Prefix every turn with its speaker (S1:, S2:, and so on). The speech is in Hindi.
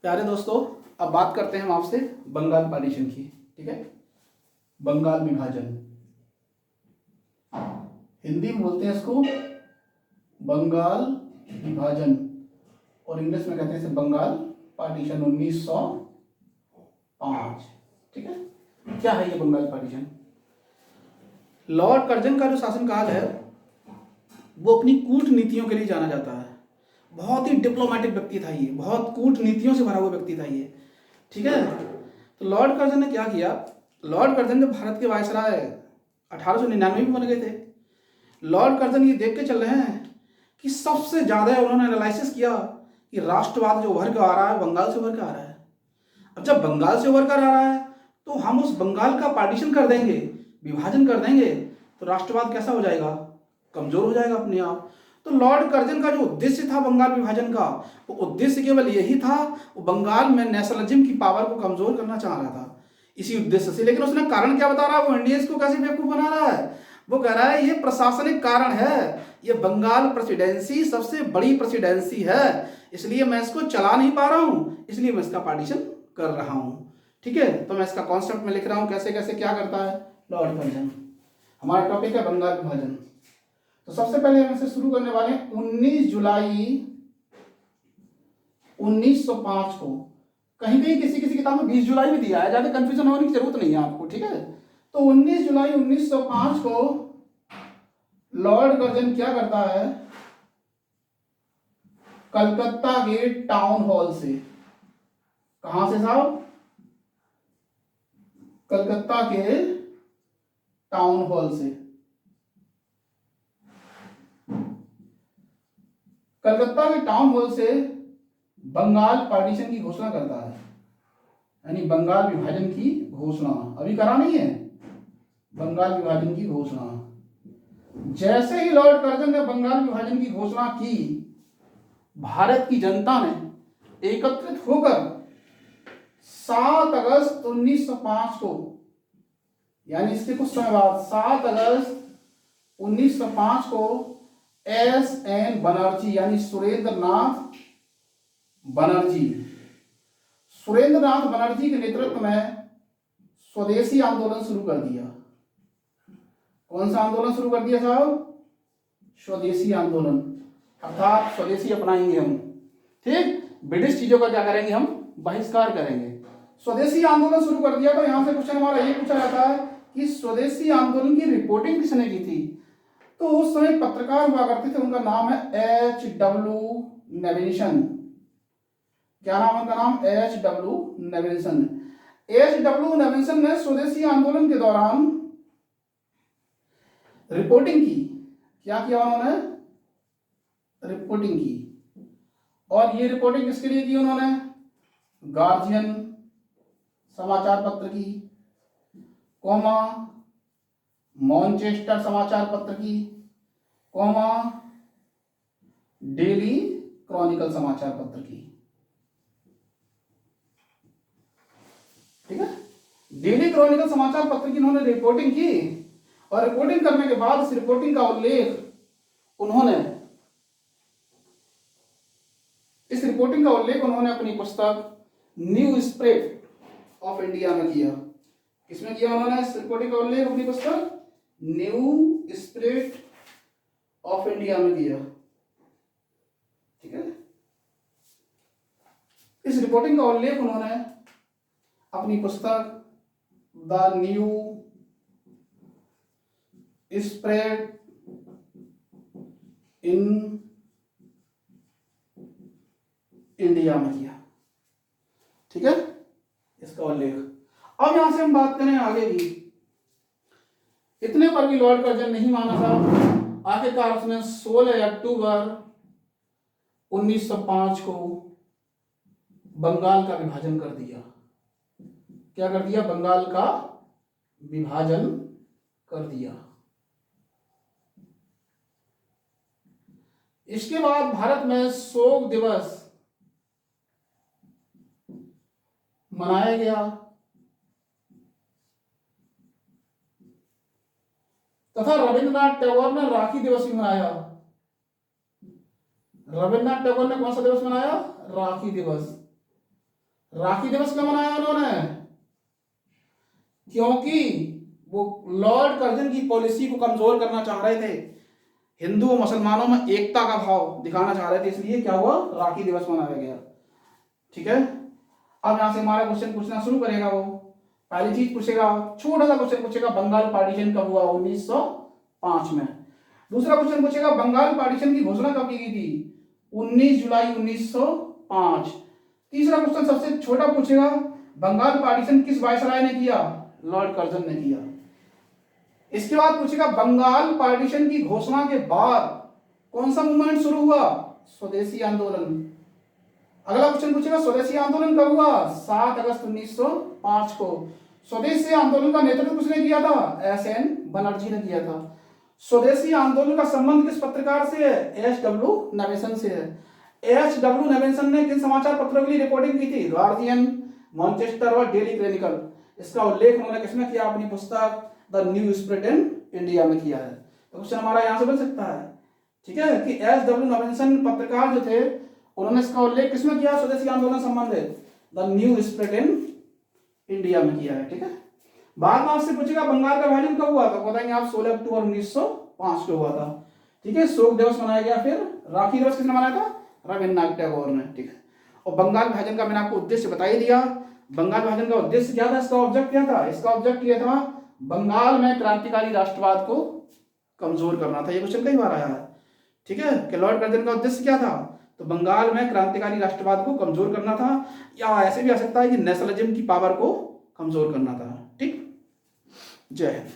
S1: प्यारे दोस्तों, अब बात करते हैं हम आपसे बंगाल पार्टीशन की। ठीक है, बंगाल विभाजन, हिंदी में बोलते हैं इसको बंगाल विभाजन और इंग्लिश में कहते हैं इसे बंगाल पार्टीशन 1905। ठीक है, क्या है ये बंगाल पार्टीशन? लॉर्ड कर्जन का जो शासनकाल है वो अपनी कूटनीतियों के लिए जाना जाता है। बहुत ही डिप्लोमेटिक व्यक्ति था ये, बहुत कूटनीतियों से भरा हुआ व्यक्ति था ये। ठीक है, तो लॉर्ड कर्जन ने क्या किया? लॉर्ड कर्जन जब भारत के वायसराय 1899 में बन गए थे, लॉर्ड कर्जन ये देख के चल रहे हैं कि सबसे ज़्यादा उन्होंने एनालिसिस किया कि राष्ट्रवाद जो उभर के आ रहा है बंगाल से उभर के आ रहा है। अब जब बंगाल से उभर कर आ रहा है तो हम उस बंगाल का पार्टीशन कर देंगे, विभाजन कर देंगे, तो राष्ट्रवाद कैसा हो जाएगा? कमजोर हो जाएगा अपने आप। तो लॉर्ड कर्जन का जो उद्देश्य था बंगाल विभाजन का, वो उद्देश्य केवल यही था, वो बंगाल में नेशनलिज्म की पावर को कमजोर करना चाह रहा था, इसी उद्देश्य से। लेकिन उसने कारण क्या बता रहा है? वो इंडियंस को कैसे बेवकूफ बना रहा है? वो कह रहा है ये प्रशासनिक कारण है, ये बंगाल प्रेसिडेंसी सबसे बड़ी प्रेसिडेंसी है, इसलिए मैं इसको चला नहीं पा रहा हूं, इसलिए मैं इसका पार्टीशन कर रहा हूं। ठीक है, तो मैं इसका कॉन्सेप्ट में लिख रहा हूं कैसे कैसे क्या करता है लॉर्ड कर्जन। हमारा टॉपिक है बंगाल विभाजन। तो सबसे पहले हम इसे शुरू करने वाले हैं 19 जुलाई 1905 को। कहीं कहीं किसी किसी किताब में 20 जुलाई भी दिया है, ज्यादा कंफ्यूजन होने की जरूरत नहीं है आपको। ठीक है, तो 19 जुलाई 1905 को लॉर्ड कर्जन क्या करता है? कलकत्ता के टाउन हॉल से, कहां से साहब? कलकत्ता के टाउन हॉल से, कलकत्ता के टाउन हॉल से बंगाल पार्टीशन की घोषणा करता है, यानी बंगाल विभाजन की घोषणा। अभी करा नहीं है, बंगाल विभाजन की घोषणा। जैसे ही लॉर्ड कर्जन ने बंगाल विभाजन की घोषणा की, भारत की जनता ने एकत्रित होकर 7 अगस्त 1905 को, यानी इसके कुछ समय बाद 7 अगस्त 1905 को S.N. बनर्जी यानी सुरेंद्रनाथ बनर्जी के नेतृत्व में स्वदेशी आंदोलन शुरू कर दिया। कौन सा आंदोलन शुरू कर दिया साहब? स्वदेशी आंदोलन, अर्थात स्वदेशी अपनाएंगे हम। ठीक, ब्रिटिश चीजों का क्या करेंगे? हम बहिष्कार करेंगे। स्वदेशी आंदोलन शुरू कर दिया। तो यहां से क्वेश्चन हमारा ये पूछा जाता है कि स्वदेशी आंदोलन की रिपोर्टिंग किसने की थी? तो उस समय पत्रकार हुआ करते थे, उनका नाम है H.W. नेविल्सन। क्या नाम है उनका? नाम H.W. नेविल्सन। H.W. नेविल्सन ने स्वदेशी आंदोलन के दौरान रिपोर्टिंग की। क्या किया उन्होंने? रिपोर्टिंग की। और ये रिपोर्टिंग किसके लिए की उन्होंने? गार्जियन समाचार पत्र की, कॉमा मॉन्चेस्टर समाचार पत्र की, कॉमा डेली क्रॉनिकल समाचार पत्र की। ठीक है, डेली क्रॉनिकल समाचार पत्र की उन्होंने रिपोर्टिंग की। और रिपोर्टिंग करने के बाद इस रिपोर्टिंग का उल्लेख उन्होंने अपनी पुस्तक न्यू स्पिरिट ऑफ इंडिया में किया। किसमें किया उन्होंने इस रिपोर्टिंग का उल्लेख? अपनी पुस्तक न्यू स्पिरिट ऑफ इंडिया में किया। ठीक है, इस रिपोर्टिंग का उल्लेख उन्होंने अपनी पुस्तक the new spirit in India में किया। ठीक है, इसका उल्लेख। अब यहां से हम बात करें आगे की। इतने पर भी लॉर्ड कर्जन नहीं माना था। आखिरकार उसने 16 अक्टूबर 1905 को बंगाल का विभाजन कर दिया। क्या कर दिया? बंगाल का विभाजन कर दिया। इसके बाद भारत में शोक दिवस मनाया गया तथा रविंद्रनाथ टैगोर ने राखी दिवस भी मनाया। रविंद्रनाथ टैगोर ने कौन सा दिवस मनाया? राखी दिवस। राखी दिवस क्यों मनाया उन्होंने? क्योंकि वो लॉर्ड कर्जन की पॉलिसी को कमजोर करना चाह रहे थे, हिंदू और मुसलमानों में एकता का भाव दिखाना चाह रहे थे, इसलिए क्या हुआ, राखी दिवस मनाया गया। ठीक है, अब यहां से हमारा क्वेश्चन पूछना शुरू करेगा। वो पहली चीज पूछेगा, छोटा सा क्वेश्चन पूछेगा, बंगाल पार्टीशन कब हुआ? 1905 में। दूसरा क्वेश्चन पूछेगा, बंगाल पार्टीशन की घोषणा कब की गई थी? 19 जुलाई 1905। तीसरा क्वेश्चन सबसे छोटा पूछेगा, बंगाल पार्टीशन किस वायसराय ने किया? लॉर्ड कर्जन ने किया। इसके बाद पूछेगा, बंगाल पार्टीशन की घोषणा के बाद कौन सा मूवमेंट शुरू हुआ? स्वदेशी आंदोलन। अगला क्वेश्चन पूछेगा, स्वदेशी आंदोलन कब हुआ? 7 अगस्त 1905 को। स्वदेशी आंदोलन का नेतृत्व किसने किया था? एस.एन. बनर्जी ने किया था। स्वदेशी आंदोलन का संबंध किस पत्रकार से है? एच.डब्ल्यू. नवेसन से है। एच.डब्ल्यू. नवेसन ने किन समाचार पत्रों के लिए रिपोर्टिंग की थी? गार्जियन, मैनचेस्टर और डेली क्रॉनिकल। इसका उल्लेख उन्होंने किसमें किया? अपनी पुस्तक the new spirit in India में किया है। तो क्वेश्चन हमारा यहां से बन सकता है, ठीक है, कि एच.डब्ल्यू. नवेसन पत्रकार जो थे, उन्होंने इसका उल्लेख किसमें किया? स्वदेशी आंदोलन संबंधित the new spirit in India में किया है। ठीक है, बाद में आपसे पूछेगा, बंगाल का विभाजन कब हुआ? तो बताएंगे आप 16 अक्टूबर 1905 को हुआ था। ठीक है, शोक दिवस मनाया गया। फिर राखी दिवस किसने मनाया था? रविन्द्रनाथ टैगोर ने। ठीक है, और बंगाल विभाजन का मैंने आपको उद्देश्य बता ही दिया। बंगाल विभाजन का उद्देश्य क्या था? इसका ऑब्जेक्ट क्या था? इसका ऑब्जेक्ट ये था, बंगाल में क्रांतिकारी राष्ट्रवाद को कमजोर करना था। ये क्वेश्चन कई बार आया है। ठीक है, कि लॉर्ड कर्जन का उद्देश्य क्या था? तो बंगाल में क्रांतिकारी राष्ट्रवाद को कमजोर करना था, या ऐसे भी आ सकता है कि नेशनलिज्म की पावर को कमजोर करना था। ठीक, जय हिंद।